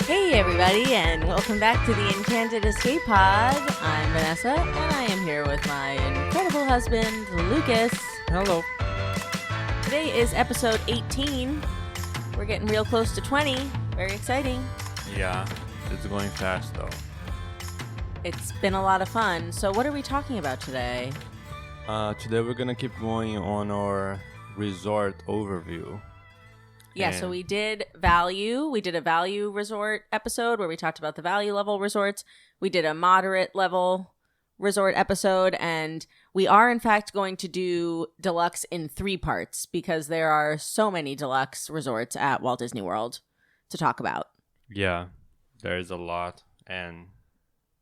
Hey everybody, and welcome back to the Enchanted Escape Pod. I'm Vanessa, and I am here with my incredible husband, Lucas. Hello. Today is episode 18. We're getting real close to 20. Very exciting. Yeah, it's going fast though. It's been a lot of fun. So what are we talking about today? Today we're gonna keep going on our resort overview. Yeah, so we did value. We did a value resort episode where we talked about the value level resorts. We did a moderate level resort episode, and we are in fact going to do deluxe in 3 parts because there are so many deluxe resorts at Walt Disney World to talk about. Yeah, there is a lot, and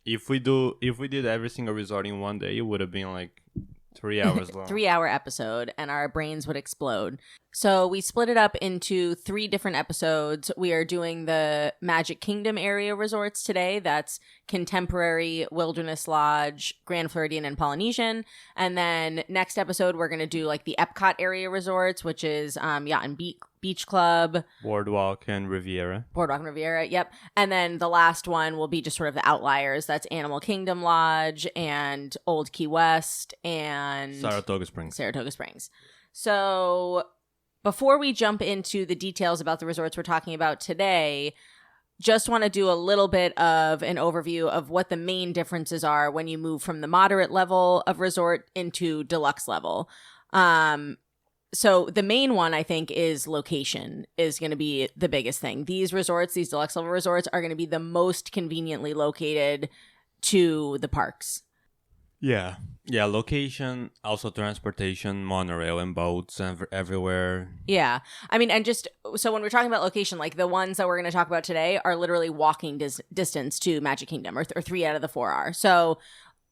if we did every single resort in one day, it would have been like 3 hours long. 3-hour episode, and our brains would explode. So we split it up into 3 different episodes. We are doing the Magic Kingdom area resorts today. That's Contemporary, Wilderness Lodge, Grand Floridian, and Polynesian. And then next episode, we're going to do like the Epcot area resorts, which is Yacht and Beach Club, Boardwalk and Riviera. Yep. And then the last one will be just sort of the outliers. That's Animal Kingdom Lodge and Old Key West and Saratoga Springs. So before we jump into the details about the resorts we're talking about today, just want to do a little bit of an overview of what the main differences are when you move from the moderate level of resort into deluxe level. So the main one, I think, is location is going to be the biggest thing. These resorts, these deluxe level resorts, are going to be the most conveniently located to the parks. Yeah, location, also transportation, monorail and boats everywhere. Yeah. I mean, and just, so when we're talking about location, like the ones that we're going to talk about today are literally walking distance to Magic Kingdom, or 3 out of the 4 are. So,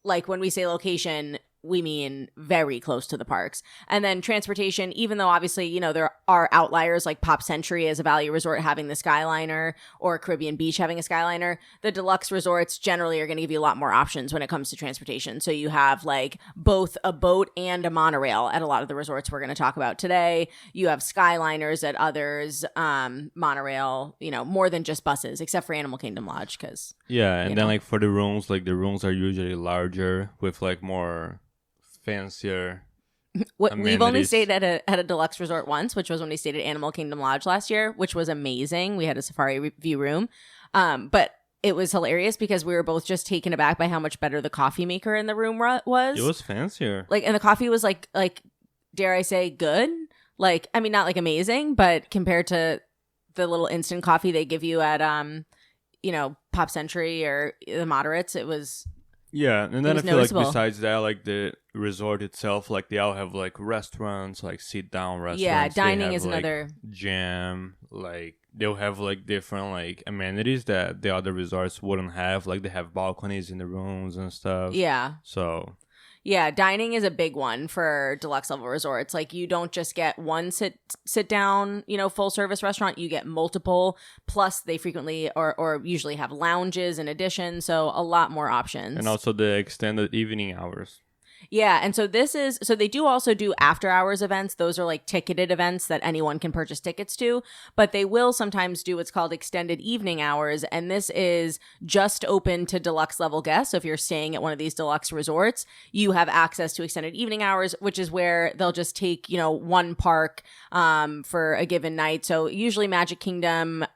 like, when we say location, we mean very close to the parks. And then transportation, even though obviously, you know, there are outliers like Pop Century as a value resort having the Skyliner, or Caribbean Beach having a Skyliner, the deluxe resorts generally are going to give you a lot more options when it comes to transportation. So you have like both a boat and a monorail at a lot of the resorts we're going to talk about today. You have Skyliners at others, monorail, you know, more than just buses, except for Animal Kingdom Lodge. Cause, yeah, and then like for the rooms, like the rooms are usually larger with like more fancier amenities. We've only stayed at a deluxe resort once, which was when we stayed at Animal Kingdom Lodge last year, which was amazing. We had a safari view room, but it was hilarious because we were both just taken aback by how much better the coffee maker in the room was. It was fancier, like, and the coffee was like dare I say good? Like, I mean, not like amazing, but compared to the little instant coffee they give you at you know, Pop Century or the moderates, it was. Yeah, and then I feel noticeable. like besides that, like the resort itself, like they all have like restaurants, like sit down restaurants. Yeah, dining have, is like, another gym. Like they'll have like different like amenities that the other resorts wouldn't have. Like they have balconies in the rooms and stuff. Yeah. So. Yeah, dining is a big one for deluxe level resorts. Like, you don't just get one sit down, you know, full service restaurant. You get multiple. Plus, they frequently or usually have lounges in addition. So a lot more options. And also the extended evening hours. Yeah, and so they do also do after hours events. Those are like ticketed events that anyone can purchase tickets to, but they will sometimes do what's called extended evening hours, and this is just open to deluxe level guests. So if you're staying at one of these deluxe resorts, you have access to extended evening hours, which is where they'll just take, you know, one park for a given night. So usually Magic Kingdom,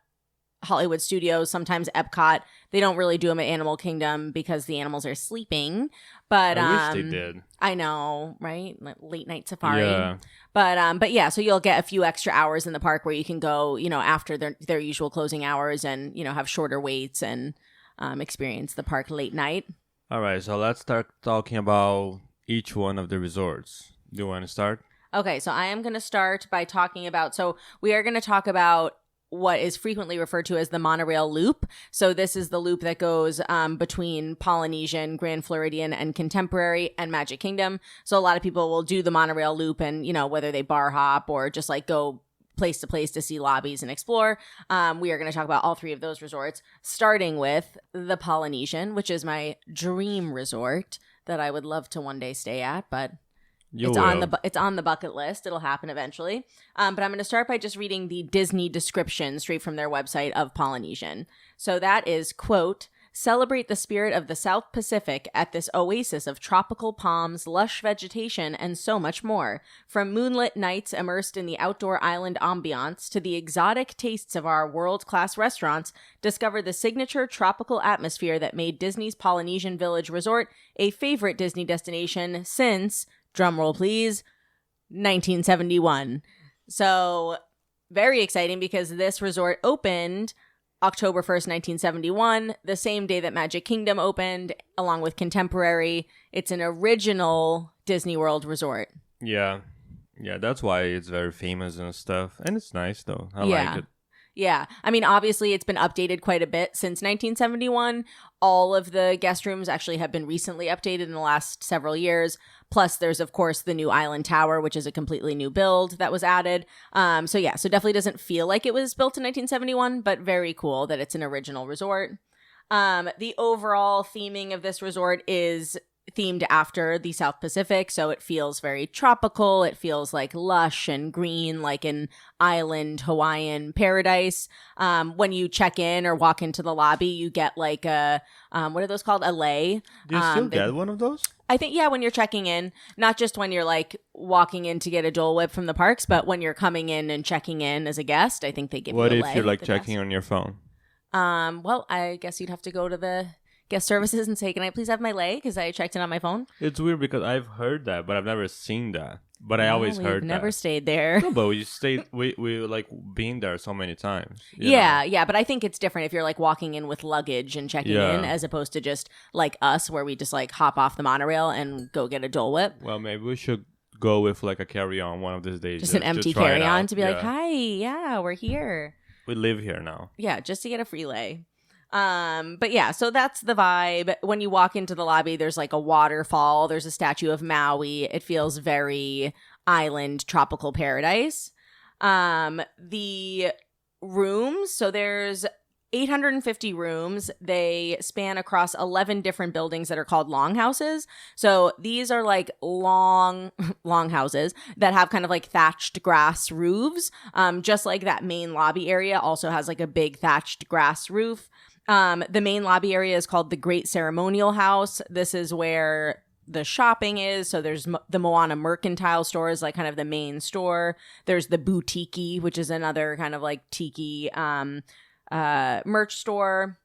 Hollywood Studios, sometimes Epcot. They don't really do them at Animal Kingdom because the animals are sleeping. But I wish they did. I know, right? Like late night safari. Yeah. But yeah, so you'll get a few extra hours in the park where you can go, you know, after their usual closing hours and, you know, have shorter waits and experience the park late night. All right, so let's start talking about each one of the resorts. Do you want to start? Okay, so I am going to start by talking about, so we are going to talk about what is frequently referred to as the monorail loop. So this is the loop that goes between Polynesian, Grand Floridian, and Contemporary and Magic Kingdom. So a lot of people will do the monorail loop, and, you know, whether they bar hop or just like go place to place to see lobbies and explore. We are going to talk about all 3 of those resorts, starting with the Polynesian, which is my dream resort that I would love to one day stay at, but It's on the bucket list. It'll happen eventually. But I'm going to start by just reading the Disney description straight from their website of Polynesian. So that is, quote, celebrate the spirit of the South Pacific at this oasis of tropical palms, lush vegetation, and so much more. From moonlit nights immersed in the outdoor island ambiance to the exotic tastes of our world-class restaurants, discover the signature tropical atmosphere that made Disney's Polynesian Village Resort a favorite Disney destination since, drumroll please, 1971. So, very exciting because this resort opened October 1st, 1971, the same day that Magic Kingdom opened, along with Contemporary. It's an original Disney World resort. Yeah. Yeah, that's why it's very famous and stuff. And it's nice, though. I like it. Yeah. I mean, obviously, it's been updated quite a bit since 1971. All of the guest rooms actually have been recently updated in the last several years. Plus, there's, of course, the new Island Tower, which is a completely new build that was added. So definitely doesn't feel like it was built in 1971, but very cool that it's an original resort. The overall theming of this resort is themed after the South Pacific, so it feels very tropical. It feels like lush and green, like an island Hawaiian paradise. When you check in or walk into the lobby, you get like a what are those called? A lei. Do you still get one of those? I think, when you're checking in, not just when you're like walking in to get a Dole Whip from the parks, but when you're coming in and checking in as a guest, I think they give you a lei. What if you're like checking on your phone? Well, I guess you'd have to go to the guest services and say, can I please have my lei? Because I checked in on my phone. It's weird because I've heard that, but I've never seen that. But I always heard that. Never stayed there. No, but we stayed. We like been there so many times. Yeah. But I think it's different if you're like walking in with luggage and checking in, as opposed to just like us, where we just like hop off the monorail and go get a Dole Whip. Well, maybe we should go with like a carry-on one of these days. Just an empty carry-on to be like, hi, we're here. We live here now. Yeah, just to get a free lei. But yeah, so that's the vibe. When you walk into the lobby, there's like a waterfall. There's a statue of Maui. It feels very island tropical paradise. The rooms, so there's 850 rooms. They span across 11 different buildings that are called longhouses. So these are like long houses that have kind of like thatched grass roofs. Just like that main lobby area also has like a big thatched grass roof. The main lobby area is called the Great Ceremonial House. This is where the shopping is. So there's the Moana Mercantile store is like kind of the main store. There's the Boutique, which is another kind of like tiki merch store.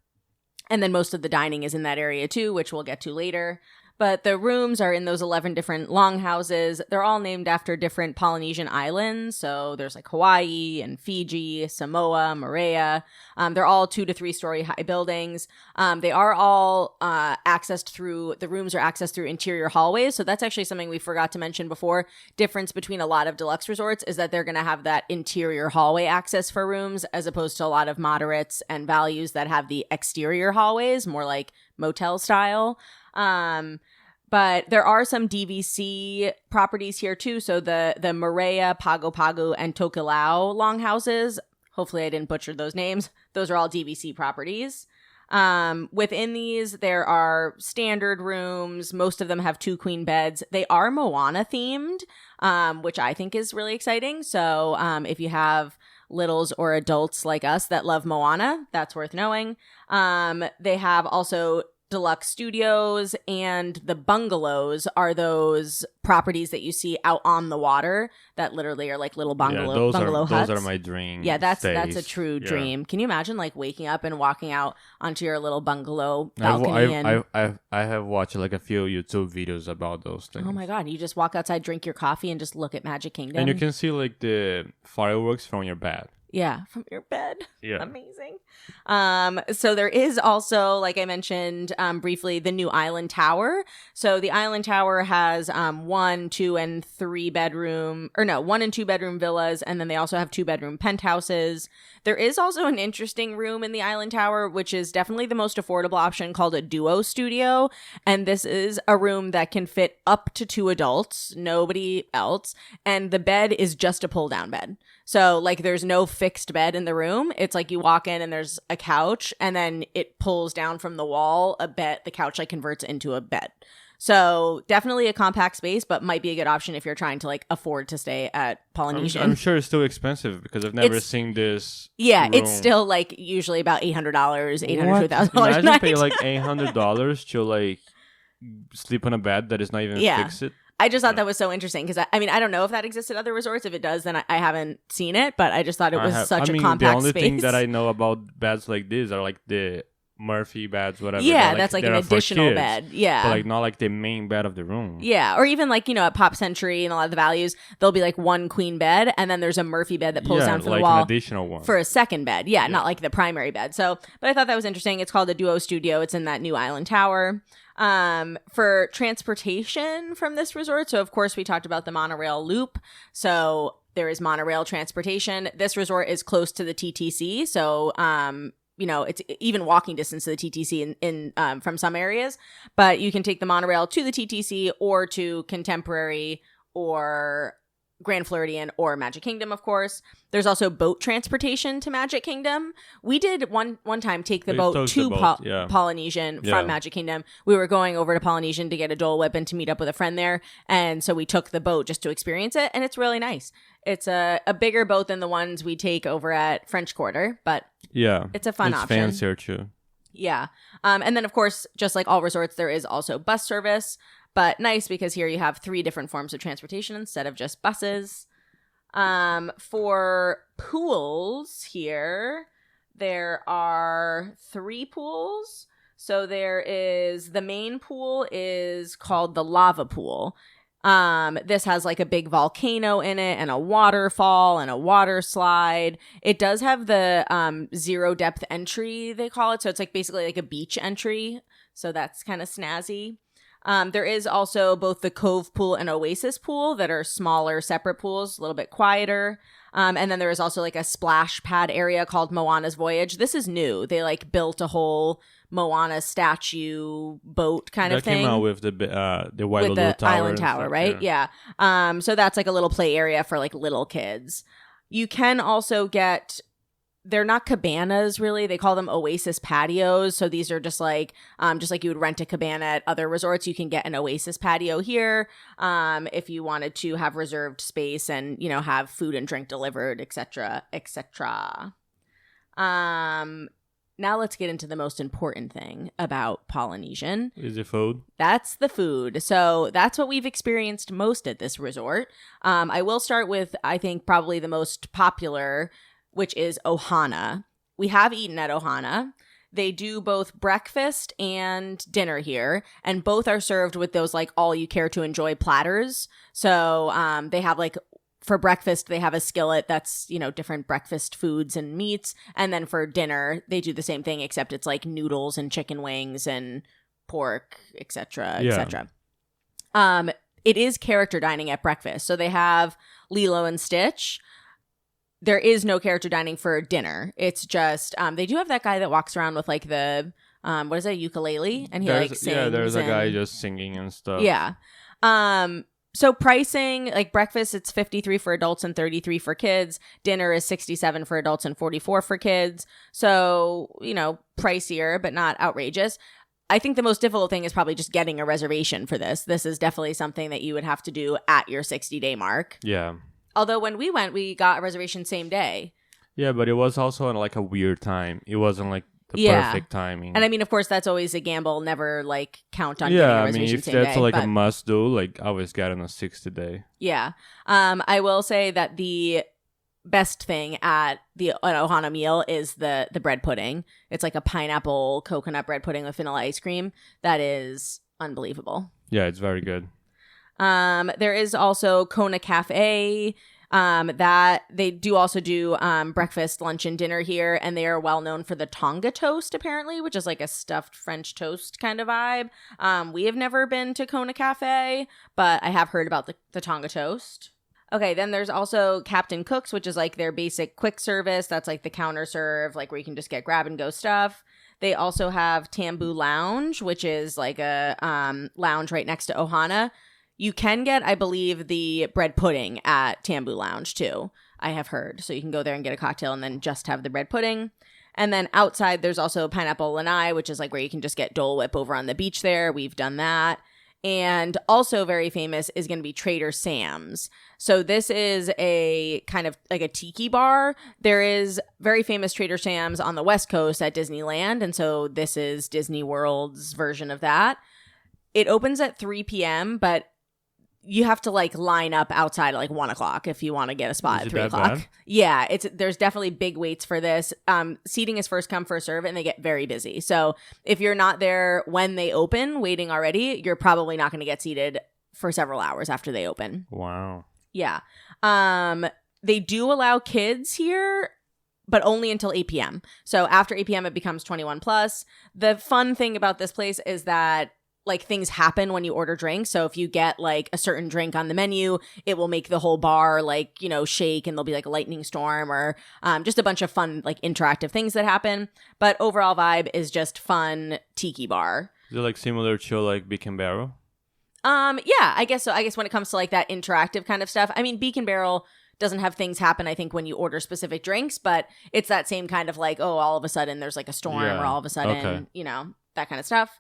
And then most of the dining is in that area too, which we'll get to later. But the rooms are in those 11 different longhouses. They're all named after different Polynesian islands. So there's like Hawaii and Fiji, Samoa, Moorea. They're all 2 to 3 story high buildings. They are all the rooms are accessed through interior hallways. So that's actually something we forgot to mention before. Difference between a lot of deluxe resorts is that they're going to have that interior hallway access for rooms, as opposed to a lot of moderates and values that have the exterior hallways, more like motel style. But there are some DVC properties here too. So the Moorea, Pago Pago, and Tokelau longhouses, hopefully I didn't butcher those names. Those are all DVC properties. Within these, there are standard rooms. Most of them have 2 queen beds. They are Moana themed, which I think is really exciting. So if you have littles or adults like us that love Moana, that's worth knowing. They have also deluxe studios, and the bungalows are those properties that you see out on the water that literally are like little bungalow huts. Those are my dream. Yeah, that's a stays. true dream. Can you imagine like waking up and walking out onto your little bungalow balcony? I have watched like a few YouTube videos about those things. Oh my god, you just walk outside, drink your coffee, and just look at Magic Kingdom. And you can see like the fireworks from your bed. Yeah, from your bed. Yeah. Amazing. So there is also, like I mentioned briefly, the new Island Tower. So the Island Tower has 1, 2, and 3 bedroom, 1 and 2 bedroom villas, and then they also have 2 bedroom penthouses. There is also an interesting room in the Island Tower, which is definitely the most affordable option, called a duo studio. And this is a room that can fit up to 2 adults, nobody else. And the bed is just a pull down bed. So like there's no fixed bed in the room. It's like you walk in and there's a couch, and then it pulls down from the wall a bed. The couch like converts into a bed. So definitely a compact space, but might be a good option if you're trying to like afford to stay at Polynesian. I'm sure it's still expensive because I've never seen this. Yeah, room. it's still like usually about $800, $800 to $1,000 a Imagine night. pay like $800 to like sleep on a bed that is not even fixed. I just thought that was so interesting because I mean I don't know if that exists at other resorts. If it does, then I haven't seen it. But I just thought it was such a compact the only space. thing that I know about beds like this are like the Murphy beds, whatever. Yeah, that's like an additional bed. Yeah, but like not like the main bed of the room. Yeah, or even like at Pop Century and a lot of the values, there'll be like one queen bed, and then there's a Murphy bed that pulls down from like the wall, an additional one for a second bed. Yeah, not like the primary bed. So, but I thought that was interesting. It's called a Duo Studio. It's in that new Island Tower. For transportation from this resort, so of course we talked about the monorail loop. So there is monorail transportation. This resort is close to the TTC, so it's even walking distance to the TTC in from some areas, but you can take the monorail to the TTC or to Contemporary or Grand Floridian or Magic Kingdom, of course. There's also boat transportation to Magic Kingdom. We did one time take the boat to Polynesian from Magic Kingdom. We were going over to Polynesian to get a Dole Whip and to meet up with a friend there, and so we took the boat just to experience it, and it's really nice. It's a bigger boat than the ones we take over at French Quarter, but it's a fun option. It's fancier too. Yeah. And then, of course, just like all resorts, there is also bus service. But nice because here you have 3 different forms of transportation instead of just buses. For pools here, there are 3 pools. So there is the main pool is called the lava pool. This has like a big volcano in it and a waterfall and a water slide. It does have the 0 depth entry, they call it. So it's like basically like a beach entry. So that's kind of snazzy. There is also both the Cove Pool and Oasis Pool that are smaller, separate pools, a little bit quieter. And then there is also like a splash pad area called Moana's Voyage. This is new. They like built a whole Moana statue boat kind of thing. That came out with the Wailalua with the Tower Island Tower, stuff, right? Yeah. So that's like a little play area for like little kids. You can also get... They're not cabanas, really. They call them Oasis patios. So these are just like you would rent a cabana at other resorts. You can get an Oasis patio here if you wanted to have reserved space and, have food and drink delivered, etc., etc. Now let's get into the most important thing about Polynesian. Is it food? That's the food. So that's what we've experienced most at this resort. I will start with, I think, probably the most popular, which is Ohana. We have eaten at Ohana. They do both breakfast and dinner here, and both are served with those like all you care to enjoy platters. So they have like, for breakfast, they have a skillet that's, different breakfast foods and meats. And then for dinner, they do the same thing, except it's like noodles and chicken wings and pork, etc., etc. It is character dining at breakfast. So they have Lilo and Stitch. There is no character dining for dinner. It's just, they do have that guy that walks around with like the, what is it, ukulele? And he like sings. Yeah, there's a guy just singing and stuff. Yeah. So pricing, like breakfast, it's $53 for adults and $33 for kids. Dinner is $67 for adults and $44 for kids. So, pricier, but not outrageous. I think the most difficult thing is probably just getting a reservation for this. This is definitely something that you would have to do at your 60-day mark. Yeah. Although when we went, we got a reservation same day. Yeah, but it was also like a weird time. It wasn't like the perfect timing. And I mean, of course, that's always a gamble. Never like count on getting a reservation same day. Yeah, I mean, if that's like a must do, like always get on a 60-day. Yeah. I will say that the best thing at an Ohana meal is the bread pudding. It's like a pineapple coconut bread pudding with vanilla ice cream. That is unbelievable. Yeah, it's very good. There is also Kona Cafe, that they do also do, breakfast, lunch, and dinner here. And they are well known for the Tonga toast, apparently, which is like a stuffed French toast kind of vibe. We have never been to Kona Cafe, but I have heard about the Tonga toast. Okay, then there's also Captain Cook's, which is like their basic quick service. That's like the counter serve, like where you can just get grab and go stuff. They also have Tambu Lounge, which is like a, lounge right next to Ohana. You can get, I believe, the bread pudding at Tambu Lounge, too, I have heard. So you can go there and get a cocktail and then just have the bread pudding. And then outside, there's also Pineapple Lanai, which is like where you can just get Dole Whip over on the beach there. We've done that. And also very famous is going to be Trader Sam's. So this is a kind of like a tiki bar. There is very famous Trader Sam's on the West Coast at Disneyland. And so this is Disney World's version of that. It opens at 3 p.m., but you have to like line up outside at like 1 o'clock if you want to get a spot at 3 o'clock. Bad? Yeah, there's definitely big waits for this. Seating is first come, first serve, and they get very busy. So if you're not there when they open, waiting already, you're probably not going to get seated for several hours after they open. Wow. Yeah. They do allow kids here, but only until 8 p.m. So after 8 p.m., it becomes 21 plus. The fun thing about this place is that like things happen when you order drinks. So if you get like a certain drink on the menu, it will make the whole bar like, you know, shake, and there'll be like a lightning storm or just a bunch of fun like interactive things that happen. But overall vibe is just fun tiki bar. Is it like similar to like Beacon Barrel? Yeah, I guess so. I guess when it comes to like that interactive kind of stuff, I mean, Beacon Barrel doesn't have things happen, I think, when you order specific drinks, but it's that same kind of like, oh, all of a sudden there's like a storm or all of a sudden, you know, that kind of stuff.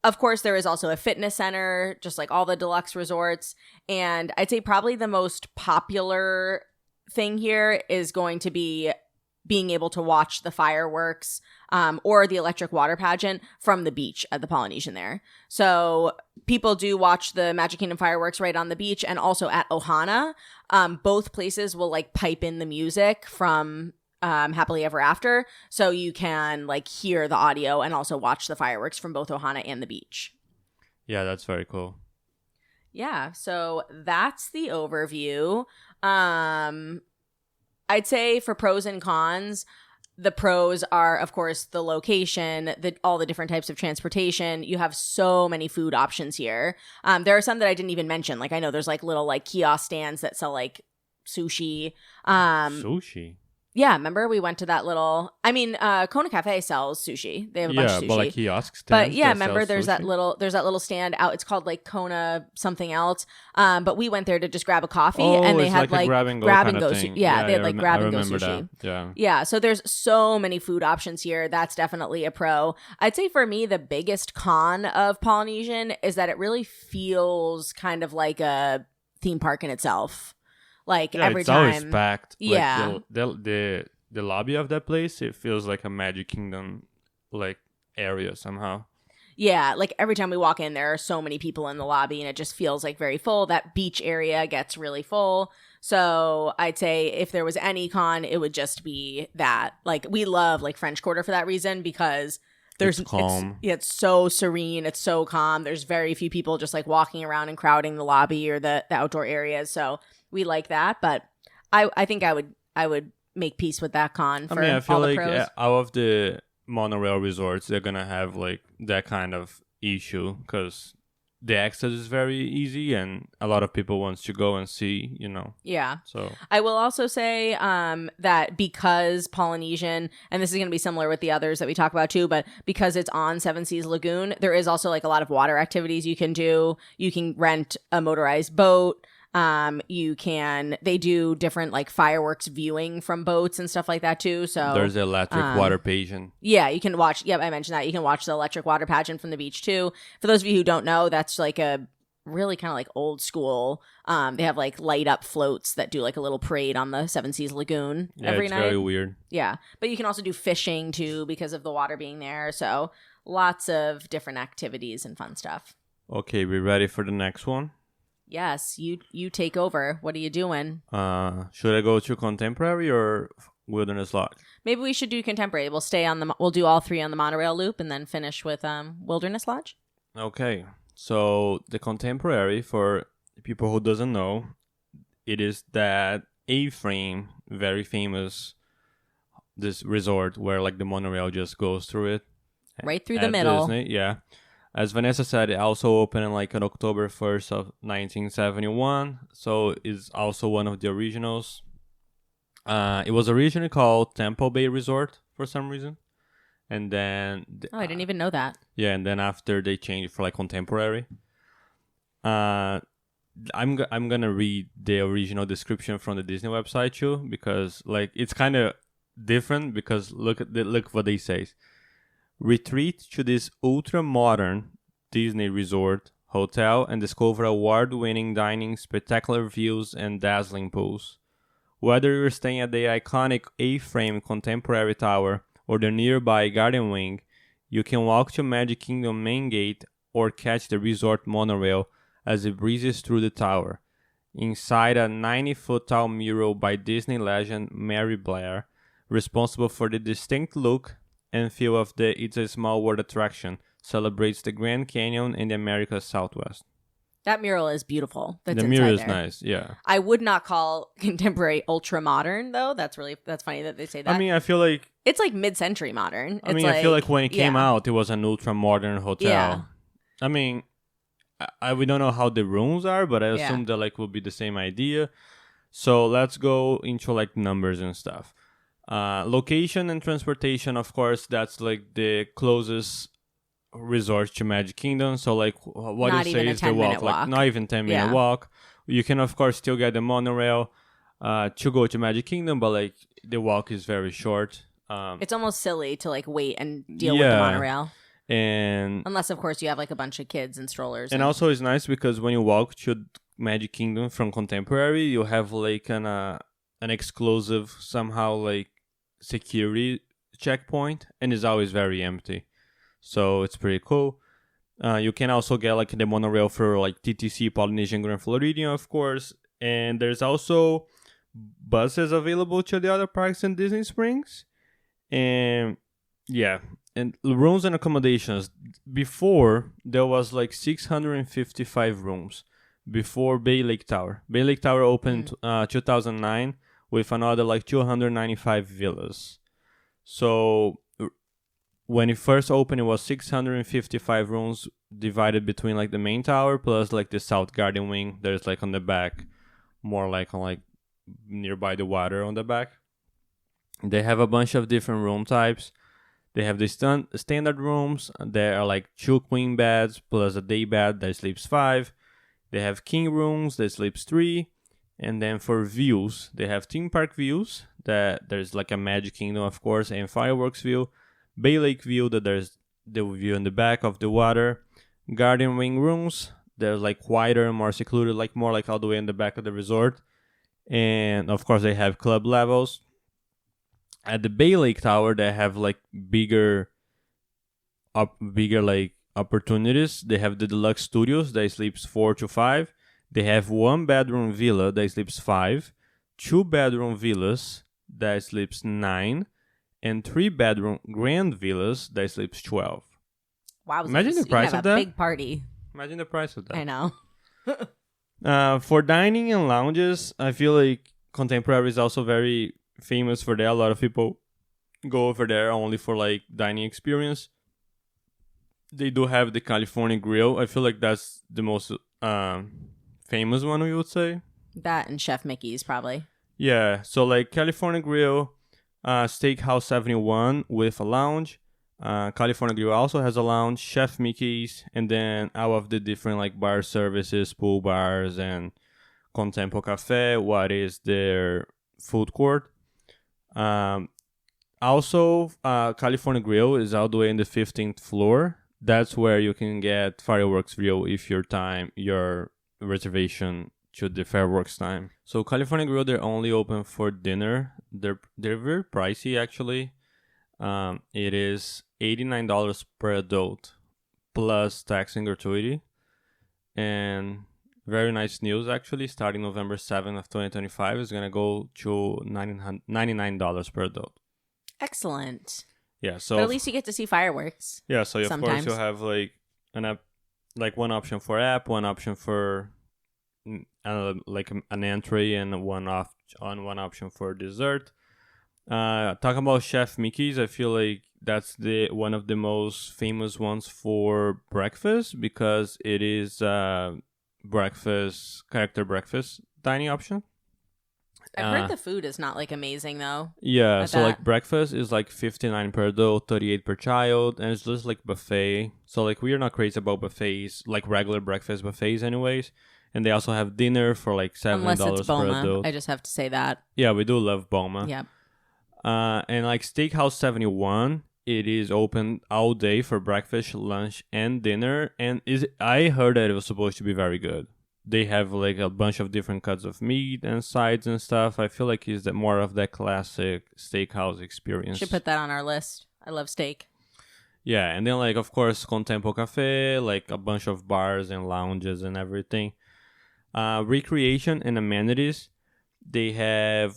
Of course, there is also a fitness center, just like all the deluxe resorts. And I'd say probably the most popular thing here is going to be being able to watch the fireworks or the electric water pageant from the beach at the Polynesian there. So people do watch the Magic Kingdom fireworks right on the beach, and also at Ohana. Both places will like pipe in the music from Happily Ever After, so you can like hear the audio and also watch the fireworks from both Ohana and the beach. Yeah, that's very cool. Yeah, so that's the overview. I'd say for pros and cons, the pros are, of course, the location, all the different types of transportation. You have so many food options here. There are some that I didn't even mention. Like I know there's like little like kiosk stands that sell like sushi. Sushi? Yeah, remember we went to that little. I mean, Kona Cafe sells sushi. They have a bunch of sushi. But like kiosk stands. But yeah, remember there's that little stand out. It's called like Kona something else. But we went there to just grab a coffee, and they had like grab and go sushi. Yeah, they had like grab and go sushi. That. Yeah. So there's so many food options here. That's definitely a pro. I'd say for me, the biggest con of Polynesian is that it really feels kind of like a theme park in itself. Like every it's time, always packed. Yeah, like the lobby of that place, it feels like a Magic Kingdom like area somehow. Yeah, like every time we walk in, there are so many people in the lobby, and it just feels like very full. That beach area gets really full. So I'd say if there was any con, it would just be that. Like we love like French Quarter for that reason, because there's calm. It's so serene. It's so calm. There's very few people just like walking around and crowding the lobby or the outdoor areas. So we like that, but I think I would make peace with that con. For I feel all the like pros. out of the monorail resorts, they're gonna have like that kind of issue because the access is very easy and a lot of people wants to go and see, you know. Yeah. So I will also say that because Polynesian, and this is going to be similar with the others that we talk about too, but because it's on Seven Seas Lagoon, there is also like a lot of water activities you can do. You can rent a motorized boat. They do different like fireworks viewing from boats and stuff like that too. So there's the electric water pageant. Yeah, you can watch. Yep, I mentioned that. You can watch the electric water pageant from the beach too. For those of you who don't know, that's like a really kind of like old school. They have like light up floats that do like a little parade on the Seven Seas Lagoon every night. It's very weird. Yeah, but you can also do fishing too because of the water being there. So lots of different activities and fun stuff. Okay, we ready for the next one? Yes, you take over. What are you doing? Should I go to Contemporary or Wilderness Lodge? Maybe we should do Contemporary. We'll do all three on the monorail loop and then finish with Wilderness Lodge. Okay, so the Contemporary, for people who doesn't know, it is that A-frame, very famous, this resort where like the monorail just goes through it. Right through the middle. Disney, yeah. As Vanessa said, it also opened like on October 1st of 1971, so it's also one of the originals. It was originally called Temple Bay Resort for some reason, and then I didn't even know that. Yeah, and then after they changed it for like Contemporary. I'm gonna read the original description from the Disney website too, because like it's kind of different. Because look what they say. Retreat to this ultra-modern Disney Resort Hotel and discover award-winning dining, spectacular views, and dazzling pools. Whether you're staying at the iconic A-frame Contemporary Tower or the nearby Garden Wing, you can walk to Magic Kingdom main gate or catch the resort monorail as it breezes through the tower. Inside a 90-foot-tall mural by Disney legend Mary Blair, responsible for the distinct look and feel of the It's a Small World attraction, celebrates the Grand Canyon in the America's Southwest. That mural is beautiful. The mural is nice, yeah. I would not call contemporary ultra modern though. That's funny that they say that. I mean, I feel like it's like mid-century modern. I feel like when it came out, it was an ultra modern hotel. Yeah. I mean, we don't know how the rooms are, but I assume that like will be the same idea. So let's go into like numbers and stuff. Location and transportation, of course, that's like the closest resort to Magic Kingdom. So like what not you say is the walk, like not even 10-minute walk. You can of course still get the monorail to go to Magic Kingdom, but like the walk is very short. It's almost silly to like wait and deal with the monorail. And unless of course you have like a bunch of kids and strollers. And also it's nice because when you walk to Magic Kingdom from Contemporary, you have like an exclusive somehow like security checkpoint, and it's always very empty. So it's pretty cool. You can also get like the monorail for like TTC, Polynesian Grand Floridian, of course. And there's also buses available to the other parks in Disney Springs. And yeah, and rooms and accommodations. Before, there was like 655 rooms before Bay Lake Tower. Bay Lake Tower opened 2009 with another like 295 villas. So when it first opened, it was 655 rooms divided between like the main tower plus like the South Garden Wing. There's like on the back, more like on like nearby the water on the back. They have a bunch of different room types. They have the standard rooms. There are like 2 queen beds plus a day bed that sleeps 5. They have king rooms that sleeps 3. And then for views, they have theme park views that there's like a Magic Kingdom, of course, and fireworks view. Bay Lake view that there's the view in the back of the water. Garden Wing rooms, they're like quieter, more secluded, like more like all the way in the back of the resort. And of course they have club levels. At the Bay Lake Tower, they have like bigger like opportunities. They have the Deluxe Studios that sleeps 4 to 5. They have 1-bedroom villa that sleeps 5, 2-bedroom villas that sleeps 9, and 3-bedroom grand villas that sleeps 12. Wow! Imagine the price of that. Big party. Imagine the price of that. I know. For dining and lounges, I feel like Contemporary is also very famous for that. A lot of people go over there only for like dining experience. They do have the California Grill. I feel like that's the most famous one, we would say. That and Chef Mickey's probably. Yeah, so like California Grill, Steakhouse 71 with a lounge. California Grill also has a lounge, Chef Mickey's, and then all of the different like bar services, pool bars, and Contempo Cafe, what is their food court. Also, California Grill is all the way in the 15th floor. That's where you can get fireworks view if your reservation to the fireworks time. So California Grill, they're only open for dinner. They're very pricey actually. It is $89 per adult plus tax and gratuity. And very nice news actually. Starting November 7th of 2025, is gonna go to $99 per adult. Excellent. Yeah, so but at least you get to see fireworks. Yeah, so of sometimes. course you'll have like an app, like one option for app, one option for like an entree, and one option for dessert. Talking about Chef Mickey's, I feel like that's one of the most famous ones for breakfast because it is character breakfast dining option. I've heard the food is not like amazing though. Yeah, so like breakfast is like $59 per adult, $38 per child, and it's just like buffet. So like we are not crazy about buffets, like regular breakfast buffets anyways. And they also have dinner for like $7 Unless it's Boma. per adult. I just have to say that. Yeah, we do love Boma. Yeah. And like Steakhouse 71 it is open all day for breakfast, lunch, and dinner. And I heard that it was supposed to be very good. They have like a bunch of different cuts of meat and sides and stuff. I feel like it's more of that classic steakhouse experience. Should put that on our list. I love steak. Yeah, and then like of course Contempo Cafe, like a bunch of bars and lounges and everything. Recreation and amenities. They have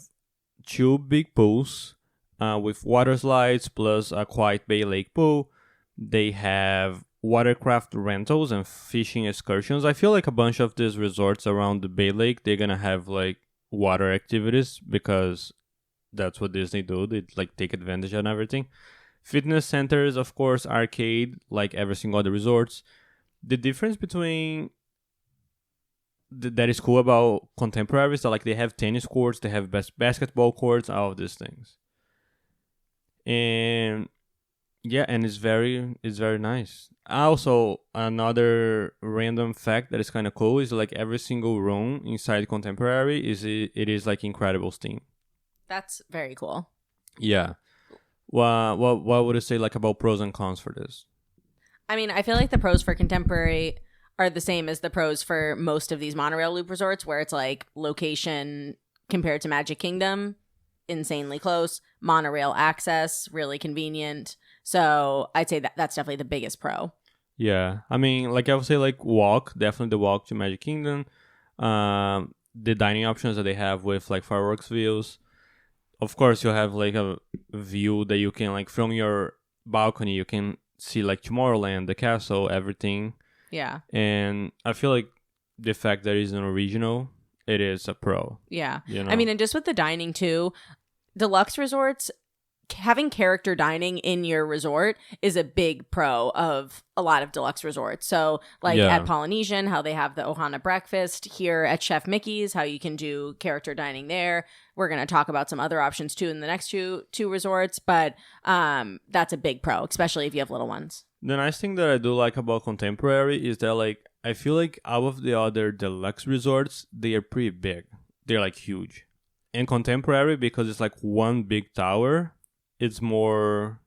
2 big pools with water slides plus a quiet bay lake pool. They have watercraft rentals and fishing excursions. I feel like a bunch of these resorts around the Bay Lake, they're gonna have like water activities because that's what Disney do. They like take advantage of everything. Fitness centers, of course, arcade, like every single other resorts. The difference between that is cool about Contemporary is that like they have tennis courts, they have basketball courts, all of these things. And yeah, and it's very nice. Also, another random fact that is kind of cool is like every single room inside Contemporary it is like incredible steam. That's very cool. Yeah. What would you say like about pros and cons for this? I mean, I feel like the pros for Contemporary are the same as the pros for most of these monorail loop resorts, where it's like location compared to Magic Kingdom, insanely close, monorail access, really convenient. So I'd say that's definitely the biggest pro. Yeah, I mean, like I would say, like definitely the walk to Magic Kingdom. The dining options that they have with like fireworks views. Of course, you have like a view that you can like from your balcony, you can see like Tomorrowland, the castle, everything. Yeah. And I feel like the fact that it's an original, it is a pro. Yeah. You know? I mean, and just with the dining too, deluxe resorts, having character dining in your resort is a big pro of a lot of deluxe resorts. So like at Polynesian, how they have the Ohana breakfast, here at Chef Mickey's, how you can do character dining there. We're going to talk about some other options too in the next two resorts, but that's a big pro, especially if you have little ones. The nice thing that I do like about Contemporary is that like I feel like out of the other deluxe resorts, they are pretty big. They're like huge. And Contemporary, because it's like one big tower, it's more,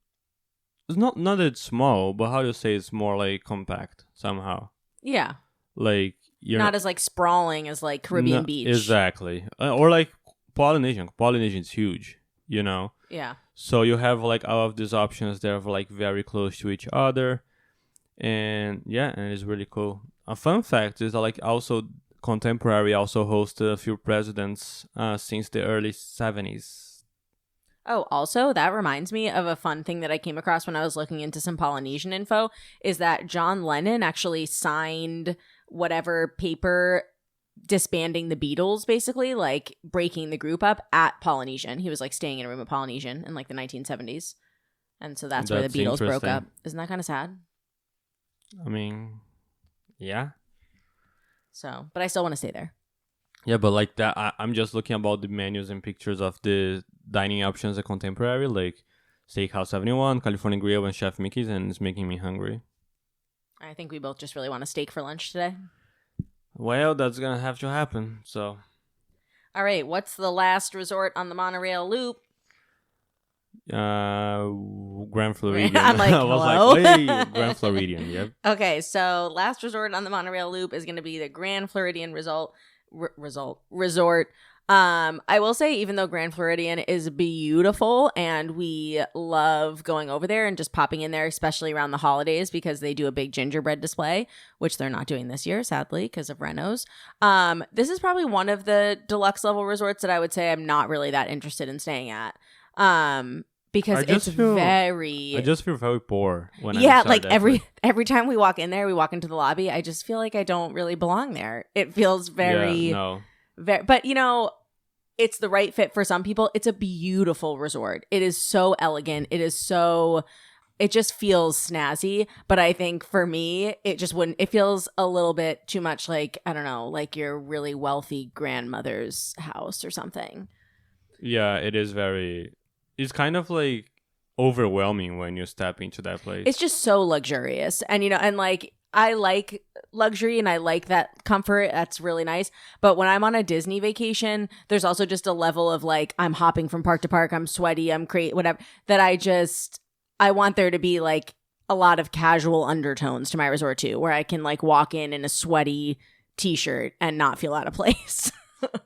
it's not that it's small, but how do you say it's more like compact somehow? Yeah. Like you're not as like sprawling as like Caribbean Beach. Exactly. Or like Polynesian. Polynesian's huge, you know? Yeah. So you have like all of these options that are like very close to each other. And yeah, and it's really cool. A fun fact is that like also Contemporary also hosted a few presidents since the early 70s. Oh, also, that reminds me of a fun thing that I came across when I was looking into some Polynesian info, is that John Lennon actually signed whatever paper disbanding the Beatles, basically, like breaking the group up at Polynesian. He was like staying in a room at Polynesian in like the 1970s. And so that's where the Beatles broke up. Isn't that kind of sad? I mean, yeah. So, but I still want to stay there. Yeah, but like that, I'm just looking about the menus and pictures of the dining options at Contemporary, like Steakhouse 71, California Grill, and Chef Mickey's, and it's making me hungry. I think we both just really want a steak for lunch today. Well, that's gonna have to happen, so. All right, what's the last resort on the monorail loop? Grand Floridian. I'm like, I was hello? like, wait, Grand Floridian, yep. Okay, so last resort on the monorail loop is going to be the Grand Floridian Resort. I will say, even though Grand Floridian is beautiful and we love going over there and just popping in there, especially around the holidays, because they do a big gingerbread display, which they're not doing this year, sadly, because of renos. This is probably one of the deluxe level resorts that I would say I'm not really that interested in staying at. Because I just feel very poor when like every time we walk in there, we walk into the lobby, I just feel like I don't really belong there. It feels very, but you know, it's the right fit for some people. It's a beautiful resort. It is so elegant. It just feels snazzy. But I think for me, it just wouldn't. It feels a little bit too much like, I don't know, like your really wealthy grandmother's house or something. Yeah, it is very. It's kind of like overwhelming when you step into that place. It's just so luxurious. And, you know, and like, I like luxury and I like that comfort. That's really nice. But when I'm on a Disney vacation, there's also just a level of like, I'm hopping from park to park. I'm sweaty. I'm whatever, that I want there to be like a lot of casual undertones to my resort too, where I can like walk in a sweaty t-shirt and not feel out of place.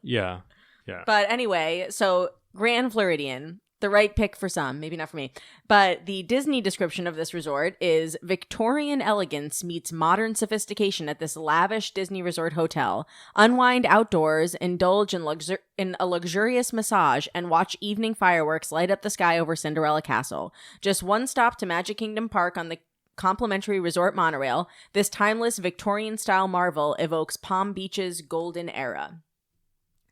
Yeah. But anyway, so Grand Floridian, the right pick for some, maybe not for me. But the Disney description of this resort is Victorian elegance meets modern sophistication at this lavish Disney resort hotel. Unwind outdoors, indulge in a luxurious massage, and watch evening fireworks light up the sky over Cinderella Castle. Just one stop to Magic Kingdom Park on the complimentary resort monorail. This timeless Victorian-style marvel evokes Palm Beach's golden era.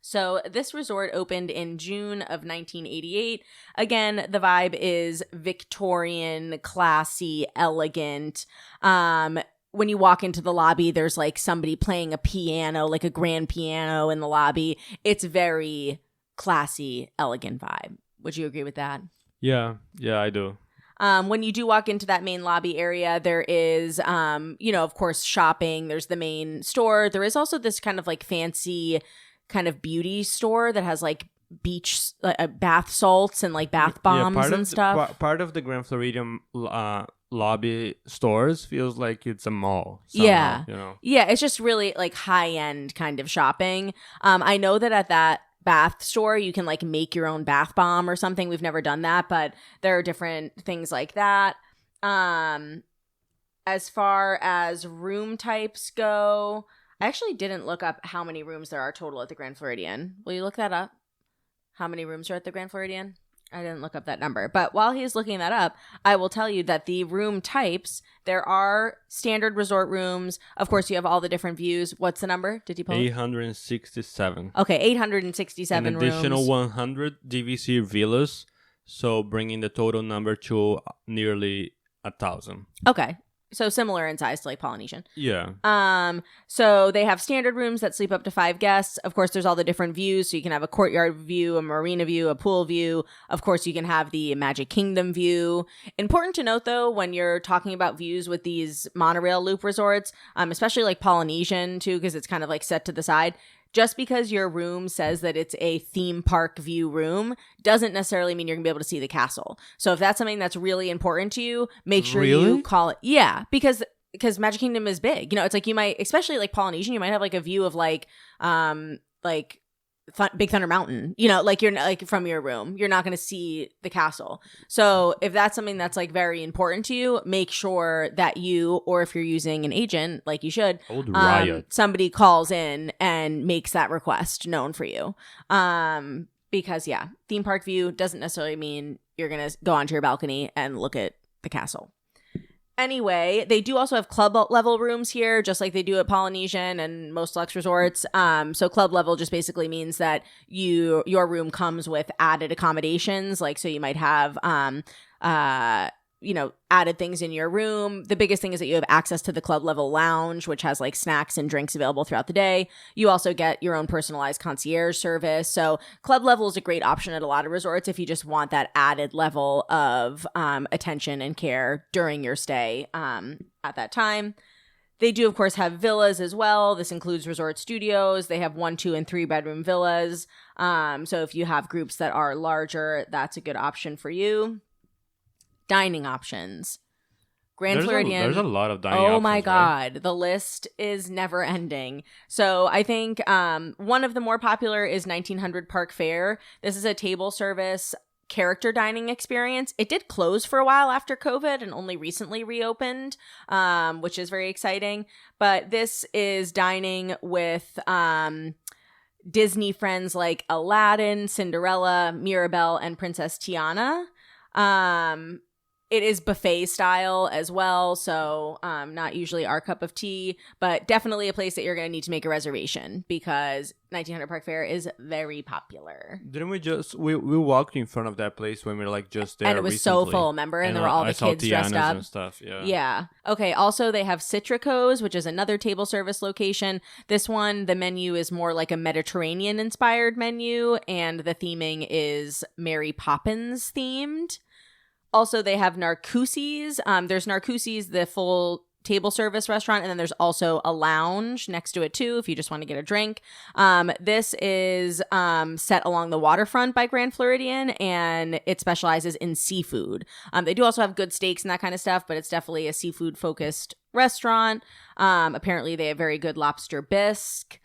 So this resort opened in June of 1988. Again, the vibe is Victorian, classy, elegant. When you walk into the lobby, there's like somebody playing a piano, like a grand piano in the lobby. It's very classy, elegant vibe. Would you agree with that? Yeah, I do. When you do walk into that main lobby area, there is, of course, shopping. There's the main store. There is also this kind of like fancy kind of beauty store that has like beach bath salts and like bath bombs and stuff. Part of the Grand Floridian lobby stores feels like it's a mall somehow, yeah, yeah, it's just really like high end kind of shopping. I know that at that bath store you can like make your own bath bomb or something. We've never done that, but there are different things like that. As far as room types go, I actually didn't look up how many rooms there are total at the Grand Floridian. Will you look that up? How many rooms are at the Grand Floridian? I didn't look up that number. But while he's looking that up, I will tell you that the room types, there are standard resort rooms. Of course, you have all the different views. What's the number? Did you pull 867. Okay, 867 An additional 100 DVC villas, so bringing the total number to nearly 1,000. Okay. So similar in size to like Polynesian. Yeah. So they have standard rooms that sleep up to 5 guests. Of course, there's all the different views. So you can have a courtyard view, a marina view, a pool view. Of course, you can have the Magic Kingdom view. Important to note, though, when you're talking about views with these monorail loop resorts, especially like Polynesian too, because it's kind of like set to the side. Just because your room says that it's a theme park view room doesn't necessarily mean you're going to be able to see the castle. So if that's something that's really important to you, make sure you call it. Yeah, because Magic Kingdom is big. It's like you might, especially like Polynesian, you might have like a view of like Big Thunder Mountain, like you're like from your room, you're not going to see the castle. So if that's something that's like very important to you, make sure that you, or if you're using an agent, like you should, somebody calls in and makes that request known for you. Because yeah, theme park view doesn't necessarily mean you're going to go onto your balcony and look at the castle. Anyway, they do also have club level rooms here, just like they do at Polynesian and most Deluxe Resorts. So club level just basically means that your room comes with added accommodations. Like, so you might have, added things in your room. The biggest thing is that you have access to the club level lounge, which has like snacks and drinks available throughout the day. You also get your own personalized concierge service. So club level is a great option at a lot of resorts if you just want that added level of attention and care during your stay at that time. They do, of course, have villas as well. This includes resort studios. They have 1, 2, and 3 bedroom villas. So if you have groups that are larger, that's a good option for you. Dining options. Floridian. There's a lot of dining options. Oh my God. Right? The list is never ending. So I think one of the more popular is 1900 Park Fare. This is a table service character dining experience. It did close for a while after COVID and only recently reopened, which is very exciting. But this is dining with Disney friends like Aladdin, Cinderella, Mirabelle, and Princess Tiana. It is buffet style as well, so not usually our cup of tea, but definitely a place that you're going to need to make a reservation because 1900 Park Fare is very popular. Didn't we walked in front of that place when we were like just there and it was recently. So full, remember? And there were all the kids dressed up and stuff. Yeah. Okay. Also, they have Citrico's, which is another table service location. This one, the menu is more like a Mediterranean inspired menu, and the theming is Mary Poppins themed. Also, they have Narcoossee's. There's Narcoossee's, the full table service restaurant, and then there's also a lounge next to it too if you just want to get a drink. This is set along the waterfront by Grand Floridian, and it specializes in seafood. They do also have good steaks and that kind of stuff, but it's definitely a seafood focused restaurant. Apparently they have very good lobster bisque.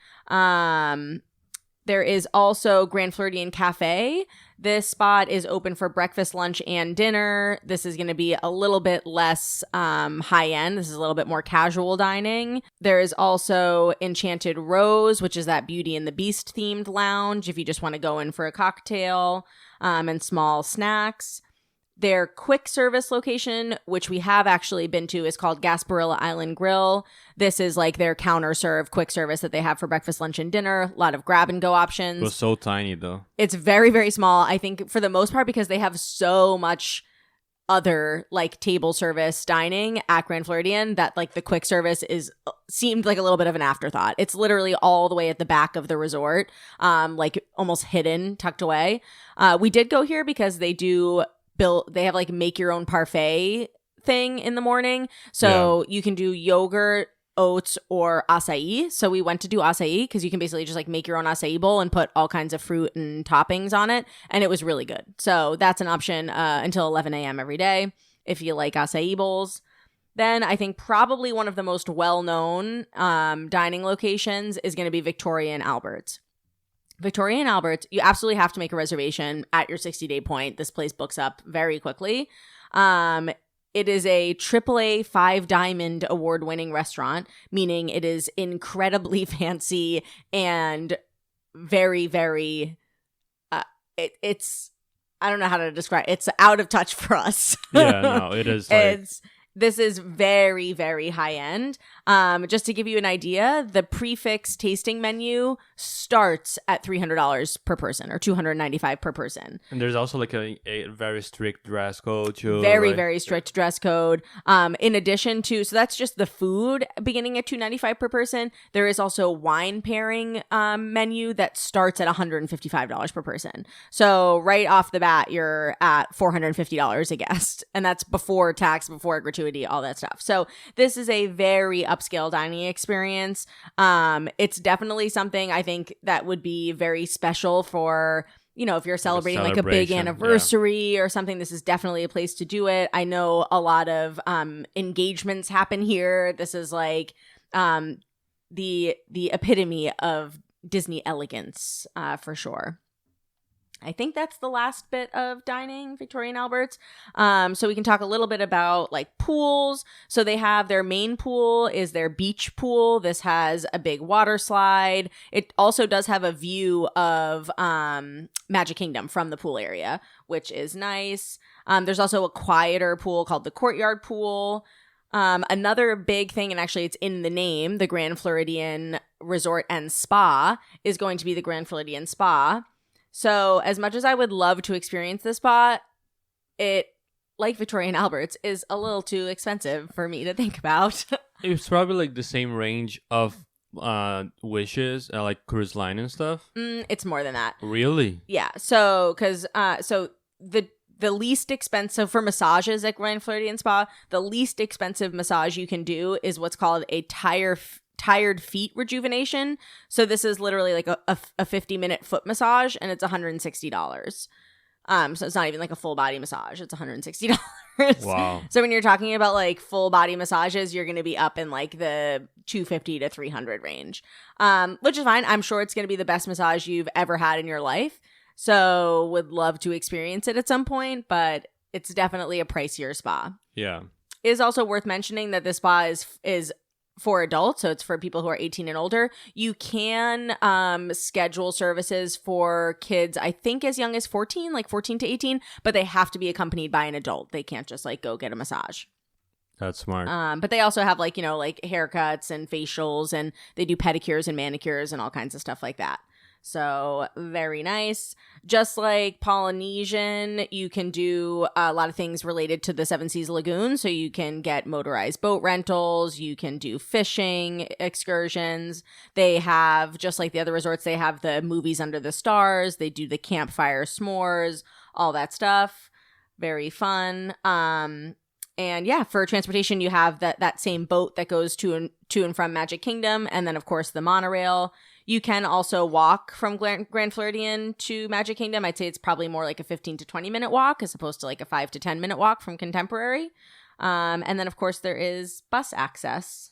There is also Grand Floridian Cafe. This spot is open for breakfast, lunch, and dinner. This is going to be a little bit less high end. This is a little bit more casual dining. There is also Enchanted Rose, which is that Beauty and the Beast themed lounge if you just want to go in for a cocktail and small snacks. Their quick service location, which we have actually been to, is called Gasparilla Island Grill. This is like their counter serve quick service that they have for breakfast, lunch, and dinner. A lot of grab and go options. It was so tiny though. It's very, very small, I think, for the most part, because they have so much other like table service dining at Grand Floridian that like the quick service seemed like a little bit of an afterthought. It's literally all the way at the back of the resort, like almost hidden, tucked away. We did go here because they have like make your own parfait thing in the morning. So you can do yogurt, oats, or acai. So we went to do acai because you can basically just like make your own acai bowl and put all kinds of fruit and toppings on it. And it was really good. So that's an option until 11 a.m. every day if you like acai bowls. Then I think probably one of the most well-known dining locations is going to be Victoria and Albert's. Victoria and Albert's, you absolutely have to make a reservation at your 60-day point. This place books up very quickly. It is a AAA 5-diamond award-winning restaurant, meaning it is incredibly fancy and very, very, it's, I don't know how to describe it. It's out of touch for us. Yeah, no, it is like... This is very, very high end. Just to give you an idea, the prefix tasting menu starts at $300 per person or $295 per person. And there's also like a very strict dress code too. Very, very strict dress code. In addition to, so that's just the food beginning at $295 per person. There is also a wine pairing menu that starts at $155 per person. So right off the bat, you're at $450 a guest. And that's before tax, before gratuity, all that stuff. So this is a very upscale dining experience. It's definitely something I think that would be very special for, you know, if you're celebrating like a big anniversary or something. This is definitely a place to do it. I know a lot of engagements happen here. This is like the epitome of Disney elegance for sure. I think that's the last bit of dining, Victoria and Albert's. So we can talk a little bit about like pools. So they have their main pool is their beach pool. This has a big water slide. It also does have a view of Magic Kingdom from the pool area, which is nice. There's also a quieter pool called the Courtyard Pool. Another big thing, and actually it's in the name, the Grand Floridian Resort and Spa is going to be the Grand Floridian Spa. So as much as I would love to experience this spa, it, like Victoria and Albert's, is a little too expensive for me to think about. It's probably like the same range of wishes, like cruise line and stuff. It's more than that. Really? Yeah. So, because the least expensive for massages at Grand Floridian Spa, the least expensive massage you can do is what's called a tired feet rejuvenation. So this is literally like a 50-minute foot massage, and it's $160. So it's not even like a full body massage. It's $160. Wow. So when you're talking about like full body massages, you're going to be up in like the $250 to $300 range, which is fine. I'm sure it's going to be the best massage you've ever had in your life. So would love to experience it at some point, but it's definitely a pricier spa. Yeah. It is also worth mentioning that this spa is for adults, so it's for people who are 18 and older. You can schedule services for kids, I think as young as 14, like 14 to 18, but they have to be accompanied by an adult. They can't just like go get a massage. That's smart. But they also have like, you know, like haircuts and facials, and they do pedicures and manicures and all kinds of stuff like that. So very nice. Just like Polynesian, you can do a lot of things related to the Seven Seas Lagoon. So you can get motorized boat rentals. You can do fishing excursions. They have, just like the other resorts, they have the movies under the stars. They do the campfire s'mores, all that stuff. Very fun. And yeah, for transportation, you have that same boat that goes to and from Magic Kingdom, and then of course the monorail. You can also walk from Grand Floridian to Magic Kingdom. I'd say it's probably more like a 15 to 20 minute walk as opposed to like a 5 to 10 minute walk from Contemporary. And then of course there is bus access.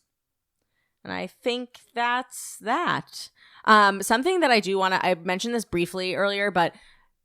And I think that's that. Something that I do want to, I mentioned this briefly earlier, but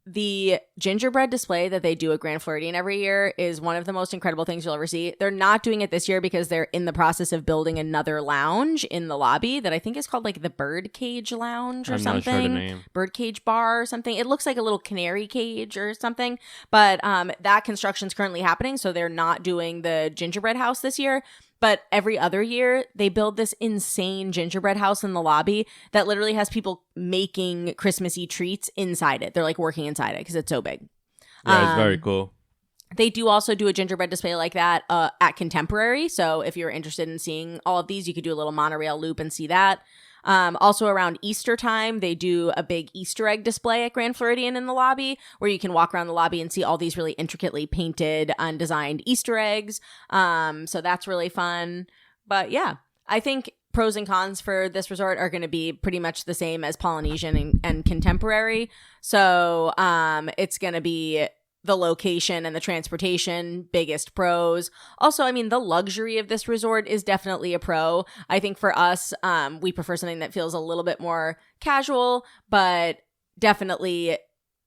the gingerbread display that they do at Grand Floridian every year is one of the most incredible things you'll ever see. They're not doing it this year because they're in the process of building another lounge in the lobby that I think is called like the Birdcage Lounge or something. I'm not sure the name. Birdcage Bar or something. It looks like a little canary cage or something. But that construction's currently happening, so they're not doing the gingerbread house this year. But every other year, they build this insane gingerbread house in the lobby that literally has people making Christmassy treats inside it. They're like working inside it because it's so big. Yeah, it's very cool. They do also do a gingerbread display like that at Contemporary. So if you're interested in seeing all of these, you could do a little monorail loop and see that. Also around Easter time, they do a big Easter egg display at Grand Floridian in the lobby where you can walk around the lobby and see all these really intricately painted and designed Easter eggs. So that's really fun. But yeah, I think pros and cons for this resort are going to be pretty much the same as Polynesian and Contemporary. So it's going to be the location and the transportation, biggest pros. Also, I mean, the luxury of this resort is definitely a pro. I think for us, we prefer something that feels a little bit more casual, but definitely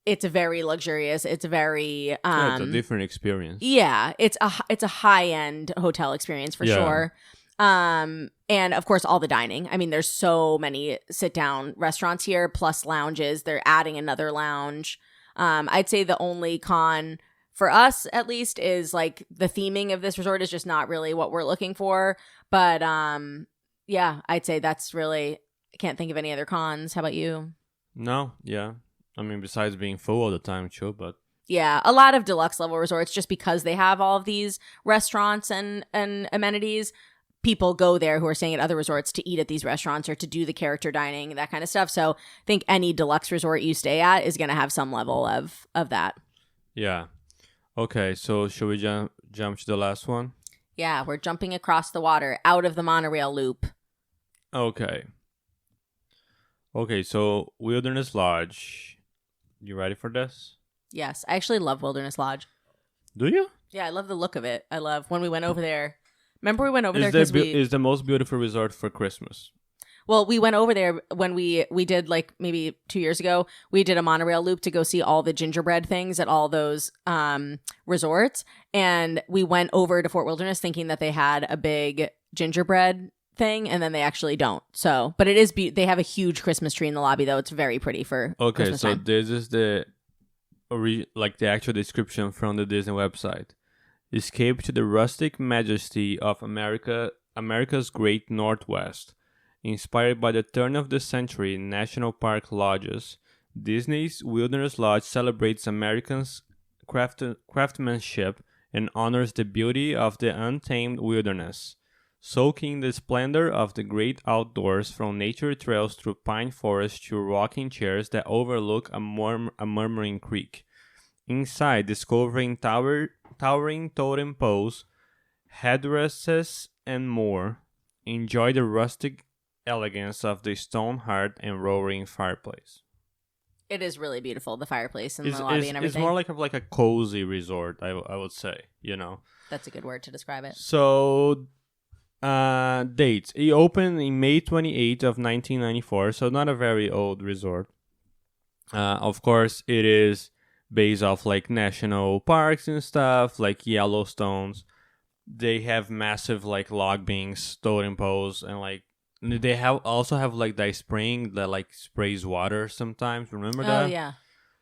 it's very luxurious. It's very It's a different experience. Yeah, it's a high-end hotel experience for sure. And of course, all the dining. I mean, there's so many sit-down restaurants here, plus lounges. They're adding another lounge. I'd say the only con for us, at least, is like the theming of this resort is just not really what we're looking for. But yeah, I'd say that's really, I can't think of any other cons. How about you? No, yeah. I mean, besides being full all the time, too, but yeah, a lot of deluxe level resorts, just because they have all of these restaurants and amenities, people go there who are staying at other resorts to eat at these restaurants or to do the character dining, that kind of stuff. So I think any deluxe resort you stay at is going to have some level of that. Yeah. Okay, so should we jump to the last one? Yeah, we're jumping across the water out of the monorail loop. Okay, so Wilderness Lodge. You ready for this? Yes, I actually love Wilderness Lodge. Do you? Yeah, I love the look of it. I love when we went over there. Remember we went over there because because is the most beautiful resort for Christmas. Well, we went over there when we did, like, maybe 2 years ago. We did a monorail loop to go see all the gingerbread things at all those resorts. And we went over to Fort Wilderness thinking that they had a big gingerbread thing, and then they actually don't. So, but it is they have a huge Christmas tree in the lobby, though. It's very pretty for Christmas time. This is the actual description from the Disney website. Escape to the rustic majesty of America's Great Northwest. Inspired by the turn-of-the-century national park lodges, Disney's Wilderness Lodge celebrates Americans' craftsmanship and honors the beauty of the untamed wilderness, soaking the splendor of the great outdoors from nature trails through pine forests to rocking chairs that overlook a murmuring creek. Inside, discovering towering totem poles, headdresses, and more. Enjoy the rustic elegance of the stone hearth and roaring fireplace. It is really beautiful, the fireplace and the lobby and everything. It's more like a cozy resort, I would say, you know. That's a good word to describe it. So, dates. It opened in May 28th of 1994, so not a very old resort. Of course, it is based off like national parks and stuff, like Yellowstone's. They have massive like log beams, totem poles, and like they also have like that spring that like sprays water sometimes. Remember that? Oh yeah.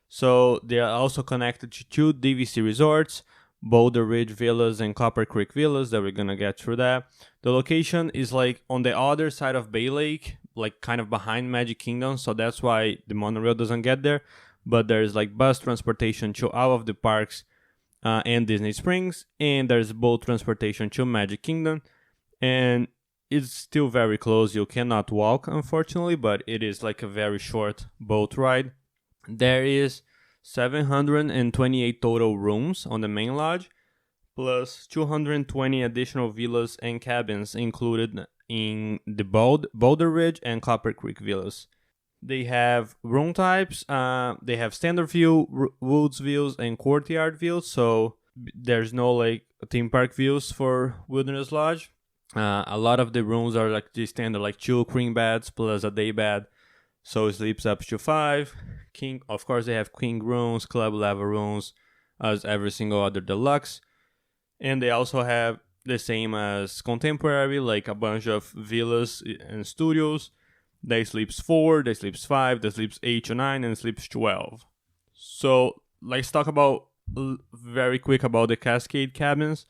So they are also connected to two DVC resorts, Boulder Ridge Villas and Copper Creek Villas, that we're gonna get through that. The location is like on the other side of Bay Lake, like kind of behind Magic Kingdom, so that's why the monorail doesn't get there. But there's like bus transportation to all of the parks and Disney Springs, and there's boat transportation to Magic Kingdom, and it's still very close. You cannot walk, unfortunately, but it is like a very short boat ride. There is 728 total rooms on the main lodge, plus 220 additional villas and cabins included in the Boulder Ridge and Copper Creek villas. They have room types. They have standard view, woods views, and courtyard views. So there's no like theme park views for Wilderness Lodge. A lot of the rooms are like the standard, like 2 queen beds plus a day bed. So it sleeps up to 5. King, of course, they have king rooms, club level rooms, as every single other deluxe. And they also have the same as contemporary, like a bunch of villas and studios. They sleeps 4, they sleeps 5, they sleeps 8 to 9, and sleeps 12. So let's talk about very quick about the Cascade cabins.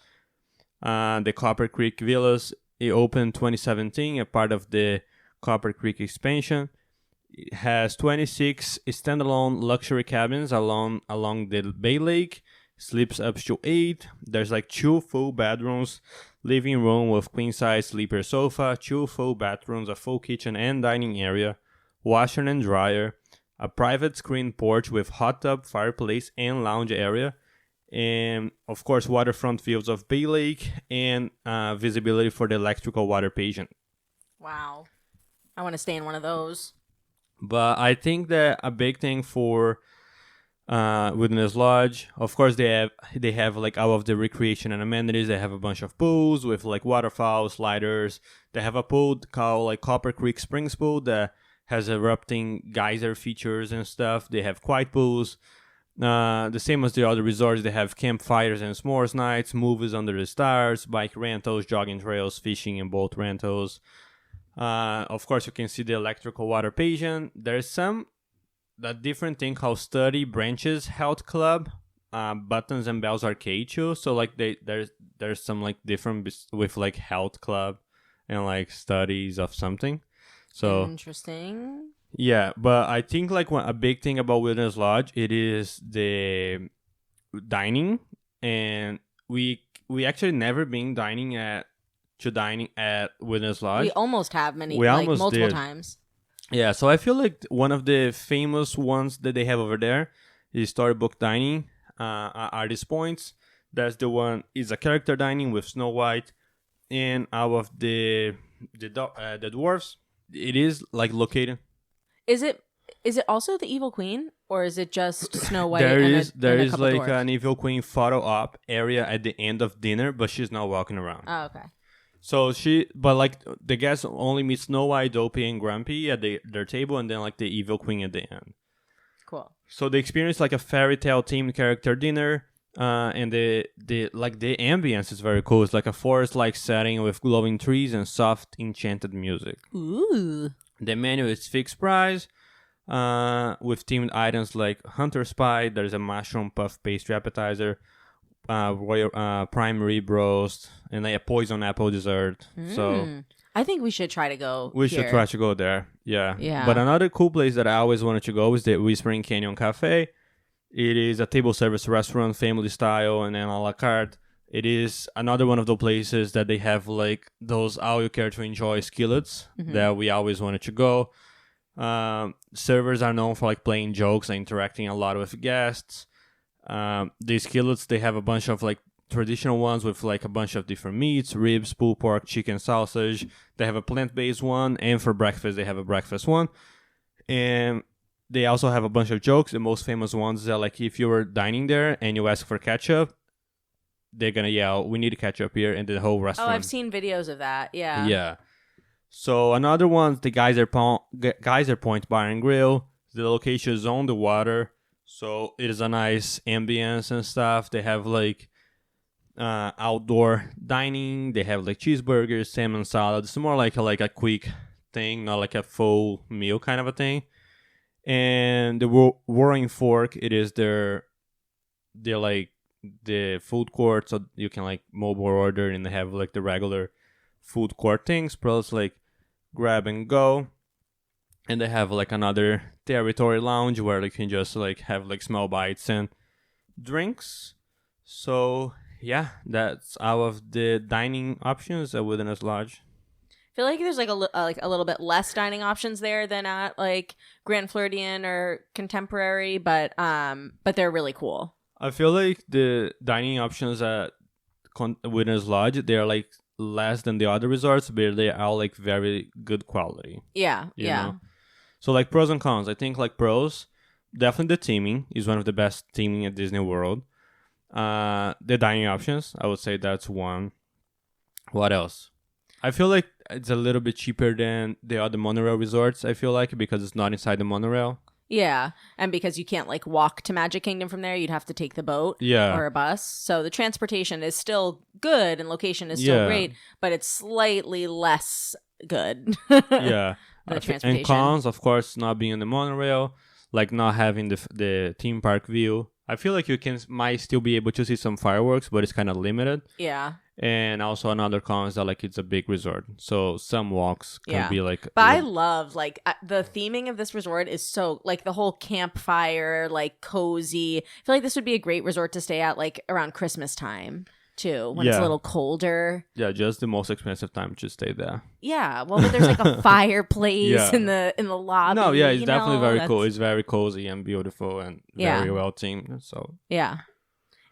The Copper Creek villas, it opened 2017, a part of the Copper Creek expansion. It has 26 standalone luxury cabins along the Bay Lake. Sleeps up to 8. There's like 2 full bedrooms, living room with queen size sleeper sofa, 2 full bathrooms, a full kitchen and dining area, washer and dryer, a private screen porch with hot tub, fireplace, and lounge area, and of course waterfront views of Bay Lake and visibility for the electrical water pageant. Wow, I want to stay in one of those. But I think that a big thing for Wilderness Lodge, of course, they have like all of the recreation and amenities. They have a bunch of pools with like waterfalls, sliders. They have a pool called like Copper Creek Springs Pool that has erupting geyser features and stuff. They have quiet pools. The same as the other resorts, they have campfires and s'mores nights, movies under the stars, bike rentals, jogging trails, fishing and boat rentals. Of course, you can see the electrical water pageant. There's that different thing called Study Branches Health Club, Buttons and Bells Arcade too. So like there's some like different with like health club and like studies of something. So interesting. Yeah, but I think like a big thing about Wilderness Lodge, it is the dining, and we actually never been dining at Wilderness Lodge. We almost have multiple did. times. Yeah, so I feel like one of the famous ones that they have over there is Storybook Dining, Artist Points. That's the one, is a character dining with Snow White and all of the dwarfs. It is like located. Is it also the Evil Queen, or is it just Snow White? There and is like dwarfs? an Evil Queen photo op area at the end of dinner, but she's not walking around. Oh, okay. So like the guests only meet Snow White, Dopey, and Grumpy at their table, and then like the Evil Queen at the end. Cool. So they experience like a fairy tale themed character dinner, and the ambience is very cool. It's like a forest like setting with glowing trees and soft enchanted music. Ooh. The menu is fixed price, with themed items like Hunter's Pie. There's a mushroom puff pastry appetizer, royal prime rib roast, and like a poison apple dessert. So I think we should try to go. Should try to go there. Yeah. Yeah. But another cool place that I always wanted to go is the Whispering Canyon Cafe. It is a table service restaurant, family style, and then a la carte. It is another one of the places that they have like those all you care to enjoy skillets that we always wanted to go. Servers are known for like playing jokes and interacting a lot with guests. These skillets, they have a bunch of like traditional ones with like a bunch of different meats, ribs, pulled pork, chicken, sausage. They have a plant-based one, and for breakfast they have a breakfast one. And they also have a bunch of jokes. The most famous ones are like if you were dining there and you ask for ketchup, they're gonna yell, "We need ketchup here," and the whole restaurant. Oh, I've seen videos of that. Yeah. Yeah. So another one's the Geyser Point Bar and Grill. The location is on the water, so it is a nice ambience and stuff. They have like outdoor dining. They have like cheeseburgers, salmon salad. It's more like a quick thing, not like a full meal kind of a thing. And the Roaring Fork, it is their like the food court, so you can like mobile order, and they have like the regular food court things plus like grab and go. And they have like another territory lounge where you can just like have like small bites and drinks. So yeah, that's all of the dining options at Wilderness Lodge. I feel like there's like a little bit less dining options there than at like Grand Floridian or Contemporary, but they're really cool. I feel like the dining options at Wilderness Lodge, they're like less than the other resorts, but they are like very good quality. Yeah, you yeah. know? So like pros and cons. I think like pros, definitely the theming is one of the best theming at Disney World. The dining options, I would say that's one. What else? I feel like it's a little bit cheaper than the other monorail resorts, I feel like, because it's not inside the monorail. Yeah, and because you can't like walk to Magic Kingdom from there, you'd have to take the boat or a bus. So the transportation is still good and location is still great, but it's slightly less good. Yeah. The transportation. And cons, of course, not being in the monorail, like not having the theme park view. I feel like you might still be able to see some fireworks, but it's kind of limited. Yeah. And also another con is that like it's a big resort, so some walks can be like. But I love like the theming of this resort is so like the whole campfire, like cozy. I feel like this would be a great resort to stay at like around Christmas time too, when it's a little colder. Yeah, just the most expensive time to stay there. Yeah, well, but there's like a fireplace in the lobby. No, yeah, it's definitely very cool. It's very cozy and beautiful and very well themed. So yeah.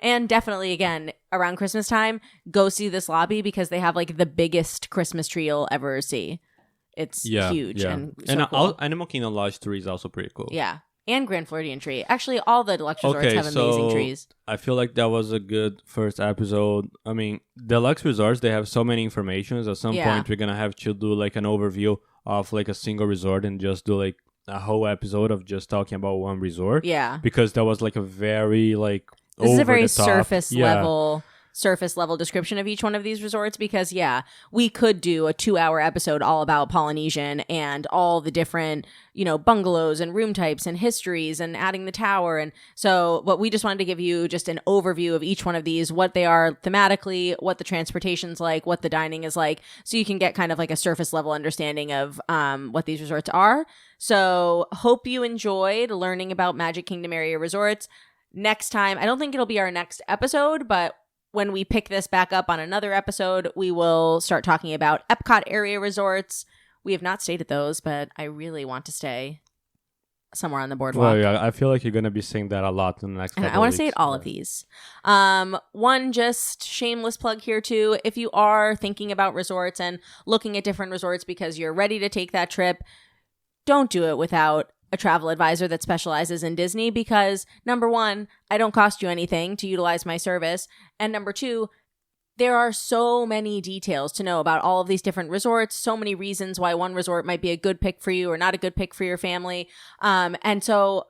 And definitely, again, around Christmas time, go see this lobby because they have like the biggest Christmas tree you'll ever see. It's huge and so cool. Animal Kingdom Lodge 3 is also pretty cool. Yeah, and Grand Floridian tree. Actually, all the deluxe resorts have amazing trees. I feel like that was a good first episode. I mean, deluxe resorts, they have so many informations. At some point, we're gonna have to do like an overview of like a single resort and just do like a whole episode of just talking about one resort. Yeah, because that was like a very like. This is a very surface level description of each one of these resorts because, we could do a 2-hour episode all about Polynesian and all the different, bungalows and room types and histories and adding the tower. And so, but we just wanted to give you just an overview of each one of these, what they are thematically, what the transportation's like, what the dining is like, so you can get kind of like a surface level understanding of what these resorts are. So hope you enjoyed learning about Magic Kingdom area resorts. Next time, I don't think it'll be our next episode, but when we pick this back up on another episode, we will start talking about Epcot area resorts. We have not stayed at those, but I really want to stay somewhere on the boardwalk. Well, yeah, I feel like you're going to be saying that a lot in the next couple I want to stay at all of these. One just shameless plug here too. If you are thinking about resorts and looking at different resorts because you're ready to take that trip, don't do it without a travel advisor that specializes in Disney because, number one, I don't cost you anything to utilize my service. And number two, there are so many details to know about all of these different resorts, so many reasons why one resort might be a good pick for you or not a good pick for your family. And so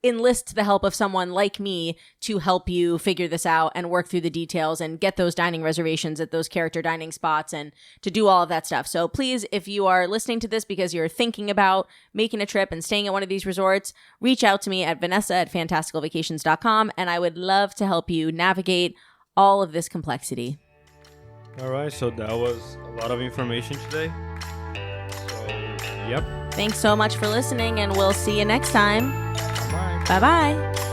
enlist the help of someone like me to help you figure this out and work through the details and get those dining reservations at those character dining spots and to do all of that stuff. So please, if you are listening to this because you're thinking about making a trip and staying at one of these resorts, reach out to me at vanessa@fantasticalvacations.com and I would love to help you navigate all of this complexity. All right, so that was a lot of information today. So, yep. Thanks so much for listening and we'll see you next time. Bye. Bye-bye.